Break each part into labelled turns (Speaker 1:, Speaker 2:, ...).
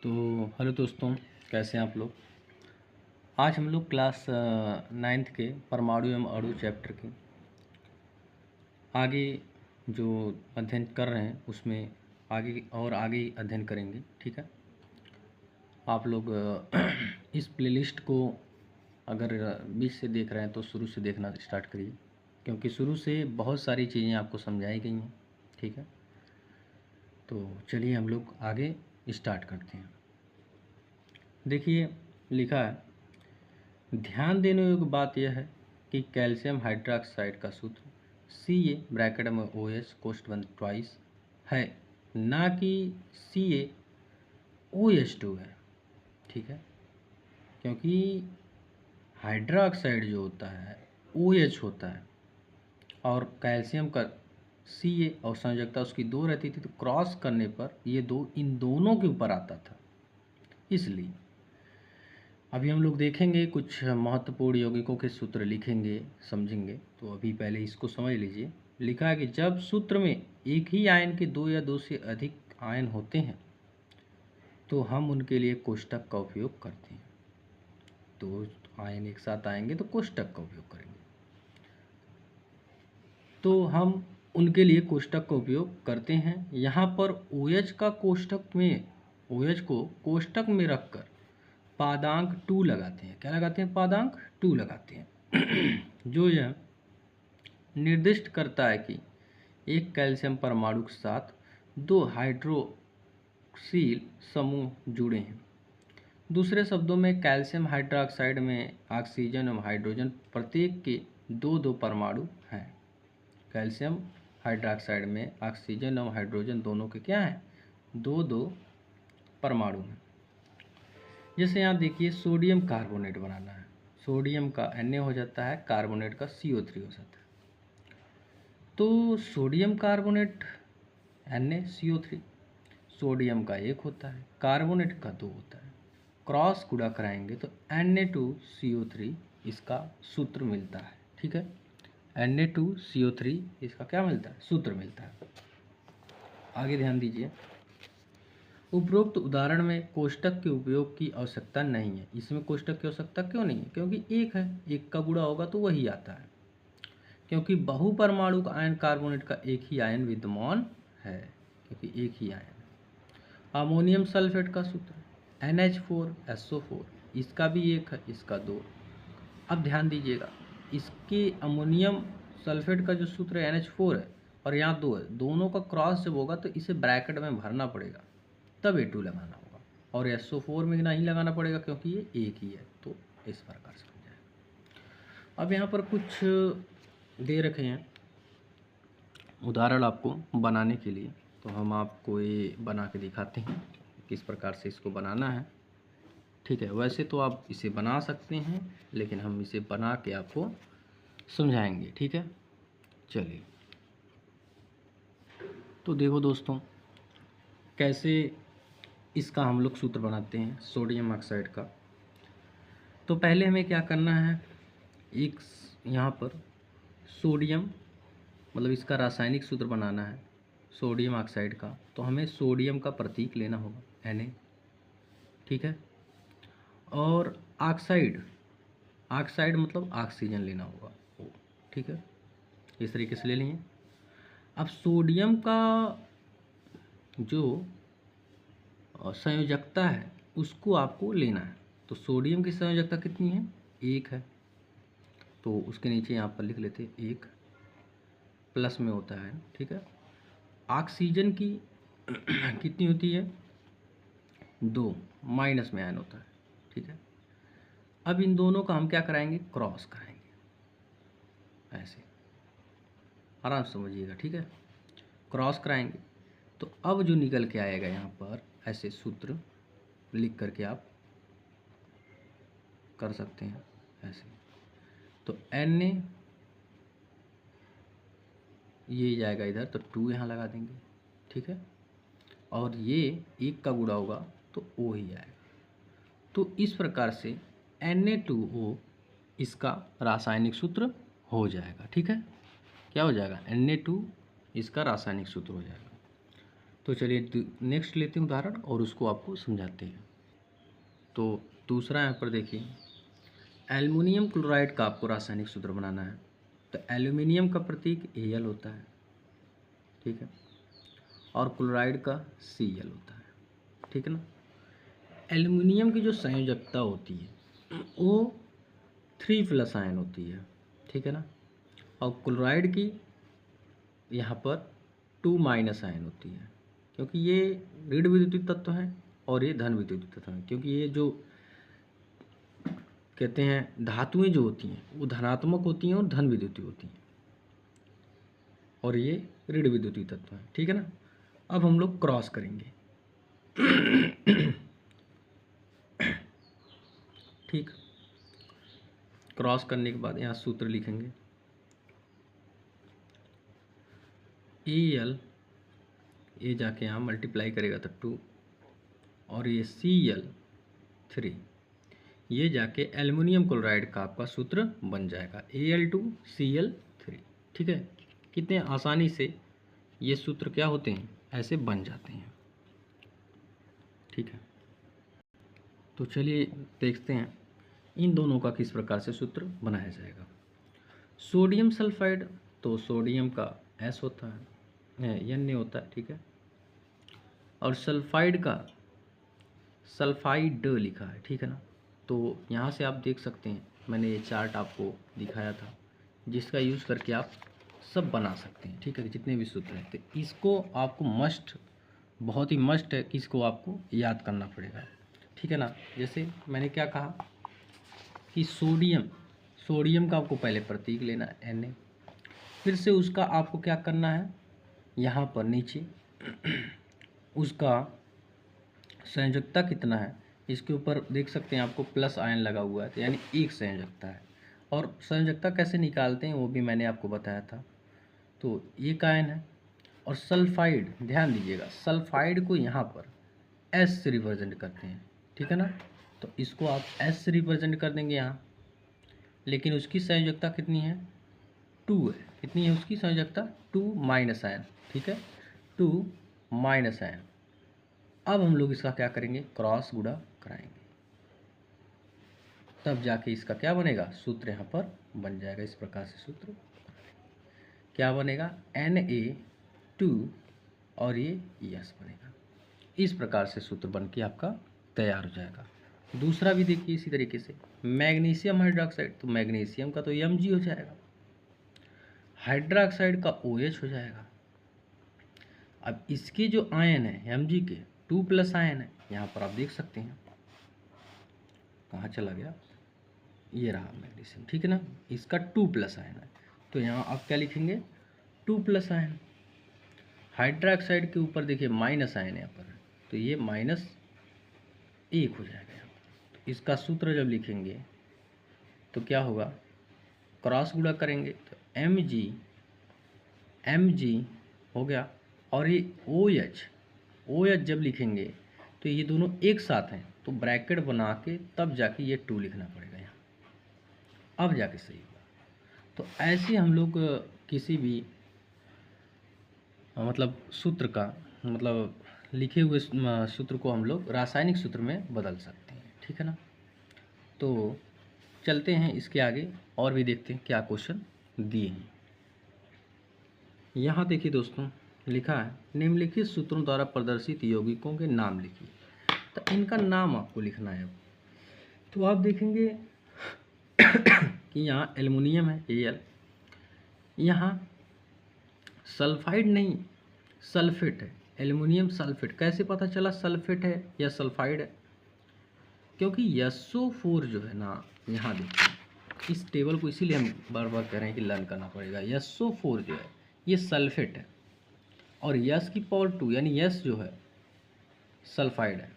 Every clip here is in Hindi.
Speaker 1: तो हेलो दोस्तों, कैसे हैं आप लोग। आज हम लोग क्लास 9th के परमाणु एवं अणु चैप्टर के आगे जो अध्ययन कर रहे हैं उसमें आगे अध्ययन करेंगे। ठीक है, आप लोग इस प्लेलिस्ट को अगर बीच से देख रहे हैं तो शुरू से देखना स्टार्ट करिए, क्योंकि शुरू से बहुत सारी चीज़ें आपको समझाई गई हैं। ठीक है, तो चलिए हम लोग आगे स्टार्ट करते हैं। देखिए, लिखा है, ध्यान देने योग्य बात यह है कि कैल्शियम हाइड्रोक्साइड का सूत्र Ca ब्रैकेट में OH कोष्ठ बंद ट्वाइस है, ना कि CaOH2 है। ठीक है, क्योंकि हाइड्रोक्साइड जो होता है OH होता है और कैल्शियम का Ca और संयोजकता उसकी 2 रहती थी, तो क्रॉस करने पर ये इन दोनों के ऊपर आता था। इसलिए अभी हम लोग देखेंगे, कुछ महत्वपूर्ण यौगिकों के सूत्र लिखेंगे, समझेंगे। तो अभी पहले इसको समझ लीजिए। लिखा है कि जब सूत्र में एक ही आयन के 2 या 2 से अधिक आयन होते हैं तो हम उनके लिए कोष्टक का उपयोग करते हैं। तो आयन एक साथ आएंगे तो कोष्टक का उपयोग करेंगे, तो हम उनके लिए कोष्टक का उपयोग करते हैं। यहाँ पर OH का OH को कोष्टक में रखकर पादांक 2 लगाते हैं। क्या लगाते हैं? पादांक 2 लगाते हैं जो यह निर्दिष्ट करता है कि एक कैल्शियम परमाणु के साथ 2 हाइड्रोक्सिल समूह जुड़े हैं। दूसरे शब्दों में, कैल्शियम हाइड्रोक्साइड में ऑक्सीजन एवं हाइड्रोजन प्रत्येक के 2-2 परमाणु हैं। कैल्शियम हाइड्रोक्साइड में ऑक्सीजन एवं हाइड्रोजन दोनों के क्या हैं? 2-2 परमाणु हैं। जैसे यहाँ देखिए, सोडियम कार्बोनेट बनाना है, सोडियम का Na हो जाता है, कार्बोनेट का CO3 हो जाता है। तो सोडियम कार्बोनेट NaCO3, सोडियम का 1 होता है, कार्बोनेट का 2 होता है। क्रॉस गुणा कराएंगे तो Na2CO3 इसका सूत्र मिलता है। ठीक है, Na2CO3 इसका क्या मिलता है? सूत्र मिलता है। आगे ध्यान दीजिए, उपरोक्त उदाहरण में कोष्टक के उपयोग की आवश्यकता नहीं है। इसमें कोष्टक की आवश्यकता क्यों नहीं है? क्योंकि एक है, एक का गुणा होगा तो वही आता है। क्योंकि बहुपरमाणु आयन कार्बोनेट का एक ही आयन विद्यमान है, क्योंकि एक ही आयन है। अमोनियम सल्फेट का सूत्र NH4SO4, इसका भी 1 है, इसका 2। अब ध्यान दीजिएगा, इसके अमोनियम सल्फेट का जो सूत्र है NH4 है और यहाँ 2 है, दोनों का क्रॉस जब होगा तो इसे ब्रैकेट में भरना पड़ेगा, तब A2 लगाना होगा, और SO4 में नहीं लगाना पड़ेगा क्योंकि ये एक ही है। तो इस प्रकार से हो जाएगा। अब यहाँ पर कुछ दे रखे हैं उदाहरण आपको बनाने के लिए, तो हम आपको ये बना के दिखाते हैं किस प्रकार से इसको बनाना है। ठीक है, वैसे तो आप इसे बना सकते हैं, लेकिन हम इसे बना के आपको समझाएंगे। ठीक है, चलिए। तो देखो दोस्तों, कैसे इसका हम लोग सूत्र बनाते हैं सोडियम ऑक्साइड का। तो पहले हमें क्या करना है, एक यहाँ पर सोडियम, मतलब इसका रासायनिक सूत्र बनाना है सोडियम ऑक्साइड का। तो हमें सोडियम का प्रतीक लेना होगा Na। ठीक है, और ऑक्साइड मतलब ऑक्सीजन लेना होगा O। ठीक है, इस तरीके से ले लिए। अब सोडियम का जो संयोजकता है उसको आपको लेना है। तो सोडियम की संयोजकता कितनी है? 1 है, तो उसके नीचे यहाँ पर लिख लेते 1, प्लस में होता है। ठीक है, ऑक्सीजन की कितनी होती है? 2, माइनस में आयन होता है। ठीक है, अब इन दोनों का हम क्या कराएंगे? क्रॉस कराएंगे, ऐसे आराम से समझिएगा। ठीक है, क्रॉस कराएंगे तो अब जो निकल के आएगा यहाँ पर, ऐसे सूत्र लिख करके आप कर सकते हैं ऐसे। तो Na ये जाएगा इधर, तो 2 यहाँ लगा देंगे। ठीक है, और ये 1 का गुणा होगा तो O ही आएगा। तो इस प्रकार से Na2O इसका रासायनिक सूत्र हो जाएगा। ठीक है, क्या हो जाएगा? Na2 इसका रासायनिक सूत्र हो जाएगा। तो चलिए नेक्स्ट लेते हैं उदाहरण और उसको आपको समझाते हैं। तो दूसरा यहाँ पर देखिए, एल्युमिनियम क्लोराइड का आपको रासायनिक सूत्र बनाना है। तो एल्युमिनियम का प्रतीक Al होता है, ठीक है, और क्लोराइड का Cl होता है, ठीक है ना। एल्युमिनियम की जो संयोजकता होती है वो 3+ आयन होती है, ठीक है ना, और क्लोराइड की यहाँ पर 2- आयन होती है, क्योंकि ये ऋण विद्युतीय तत्व हैं और ये धन विद्युतीय तत्व हैं। क्योंकि ये जो कहते हैं धातुएं जो होती हैं वो धनात्मक होती हैं और धन विद्युतीय होती हैं, और ये ऋण विद्युतीय तत्व हैं, ठीक है ना। अब हम लोग क्रॉस करेंगे ठीक, क्रॉस करने के बाद यहाँ सूत्र लिखेंगे Al, ये जाके यहाँ मल्टीप्लाई करेगा तो 2, और ये Cl3, ये जाके एल्युमिनियम क्लोराइड का आपका सूत्र बन जाएगा Al2Cl3, ठीक है। कितने आसानी से ये सूत्र क्या होते हैं, ऐसे बन जाते हैं, ठीक है। तो चलिए देखते हैं इन दोनों का किस प्रकार से सूत्र बनाया जाएगा। सोडियम सल्फाइड, तो सोडियम का S होता है, Na होता है, ठीक है, और सल्फाइड का सल्फाइड लिखा है, ठीक है ना। तो यहाँ से आप देख सकते हैं, मैंने ये चार्ट आपको दिखाया था जिसका यूज़ करके आप सब बना सकते हैं, ठीक है, जितने भी सूत्र हैं। तो इसको आपको बहुत ही मस्ट है कि इसको आपको याद करना पड़ेगा, ठीक है ना। जैसे मैंने क्या कहा कि सोडियम का आपको पहले प्रतीक लेना है Na, फिर से उसका आपको क्या करना है, यहाँ पर नीचे उसका संयोजकता कितना है, इसके ऊपर देख सकते हैं आपको प्लस आयन लगा हुआ है, तो यानी एक संयोजकता है। और संयोजकता कैसे निकालते हैं वो भी मैंने आपको बताया था। तो एक आयन है, और सल्फाइड, ध्यान दीजिएगा, सल्फाइड को यहाँ पर S से रिप्रेजेंट करते हैं, ठीक है ना। तो इसको आप S से रिप्रेजेंट कर देंगे यहाँ, लेकिन उसकी संयोजकता कितनी है, 2 है। कितनी है उसकी संयोजकता, 2- आयन, ठीक है, 2- आयन। अब हम लोग इसका क्या करेंगे, क्रॉस गुणा कराएंगे, तब जाके इसका क्या बनेगा, सूत्र यहाँ पर बन जाएगा। इस प्रकार से सूत्र क्या बनेगा, Na2 और ये S बनेगा। इस प्रकार से सूत्र बन के आपका तैयार हो जाएगा। दूसरा भी देखिए इसी तरीके से, मैग्नीशियम हाइड्रोक्साइड, तो मैग्नीशियम का तो Mg हो जाएगा, हाइड्रोक्साइड का OH हो जाएगा। अब इसके जो आयन है Mg के 2+ आयन है, यहाँ पर आप देख सकते हैं, कहाँ चला गया, ये रहा मैग्नीशियम, ठीक है ना। इसका 2+ आयन है, तो यहाँ आप क्या लिखेंगे, 2+ आयन। हाइड्रोक्साइड के ऊपर देखिए माइनस आयन यहाँ पर, तो ये -1 हो जाएगा यहाँ पर। तो इसका सूत्र जब लिखेंगे तो क्या होगा, क्रॉस गुणा करेंगे तो Mg हो गया, और ये OH जब लिखेंगे तो ये दोनों एक साथ हैं, तो ब्रैकेट बना के तब जाके ये 2 लिखना पड़ेगा यहाँ, अब जाके सही होगा। तो ऐसे हम लोग किसी भी मतलब सूत्र का, मतलब लिखे हुए सूत्र को हम लोग रासायनिक सूत्र में बदल सकते हैं, ठीक है ना। तो चलते हैं इसके आगे और भी देखते हैं क्या क्वेश्चन दिए हैं। यहाँ देखिए दोस्तों, लिखा है निम्नलिखित सूत्रों द्वारा प्रदर्शित यौगिकों के नाम लिखिए। तो इनका नाम आपको लिखना है। तो आप देखेंगे कि यहाँ एल्युमिनियम है Al, यहाँ सल्फाइड नहीं सल्फेट है, एल्युमिनियम सल्फेट। कैसे पता चला सल्फेट है या सल्फाइड है, क्योंकि SO4 जो है ना, यहाँ देखिए इस टेबल को इसीलिए हम बार बार कह रहे हैं कि लर्न करना पड़ेगा। SO4 जो है ये सल्फेट है, और S की पावर 2 यानी S जो है सल्फाइड है,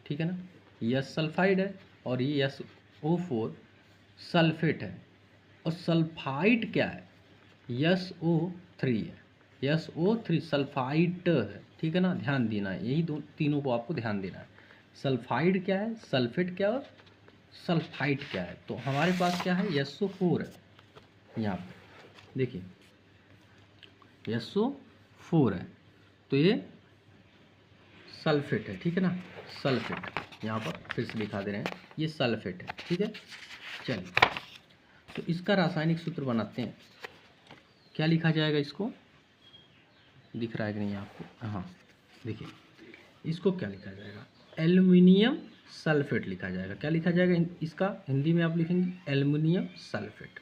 Speaker 1: ठीक है ना। S सल्फाइड है और ये SO4 सल्फेट है। और सल्फाइड क्या है, SO3 है, SO3 सल्फाइड है, ठीक है ना। ध्यान देना है, यही तीनों को आपको ध्यान देना है। सल्फाइड क्या है, सल्फेट क्या है, और सल्फाइड क्या है। तो हमारे पास क्या है, SO4 है, यहाँ पर देखिए SO4 है। तो ये सल्फेट है, ठीक है ना, सल्फेट यहाँ पर फिर से दिखा दे रहे हैं, ये सल्फेट है, ठीक है। चलिए तो इसका रासायनिक सूत्र बनाते हैं। क्या लिखा जाएगा, इसको दिख रहा है कि नहीं आपको? हाँ देखिए, इसको क्या लिखा जाएगा, एल्युमिनियम सल्फेट लिखा जाएगा। क्या लिखा जाएगा इसका हिंदी में आप लिखेंगे एल्युमिनियम सल्फेट।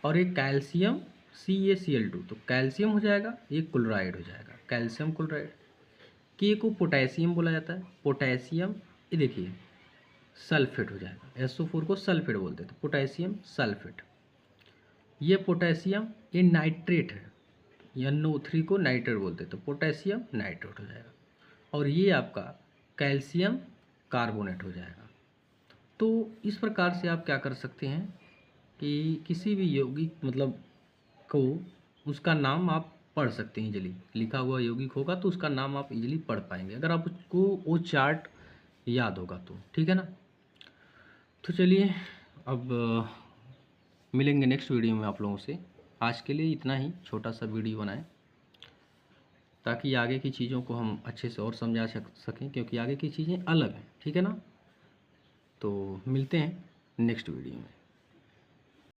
Speaker 1: और एक कैल्शियम CaCl2, तो कैल्शियम हो जाएगा, ये क्लोराइड हो जाएगा, कैल्शियम क्लोराइड। के को पोटेशियम बोला जाता है, पोटेशियम, ये देखिए सल्फेट हो जाएगा, SO4 को सल्फेट बोलते हैं, तो पोटेशियम सल्फेट। ये पोटेशियम ये नाइट्रेट है, NO3 को नाइट्रेट बोलते हैं, तो पोटेशियम नाइट्रेट हो जाएगा। और ये आपका कैल्शियम कार्बोनेट हो जाएगा। तो इस प्रकार से आप क्या कर सकते हैं कि किसी भी यौगिक मतलब को उसका नाम आप पढ़ सकते हैं इजीली। लिखा हुआ यौगिक होगा तो उसका नाम आप इजीली पढ़ पाएंगे अगर आपको वो चार्ट याद होगा तो, ठीक है ना। तो चलिए अब मिलेंगे नेक्स्ट वीडियो में आप लोगों से। आज के लिए इतना ही छोटा सा वीडियो बनाएं ताकि आगे की चीज़ों को हम अच्छे से और समझा सकें, क्योंकि आगे की चीज़ें अलग हैं, ठीक है ना। तो मिलते हैं नेक्स्ट वीडियो में।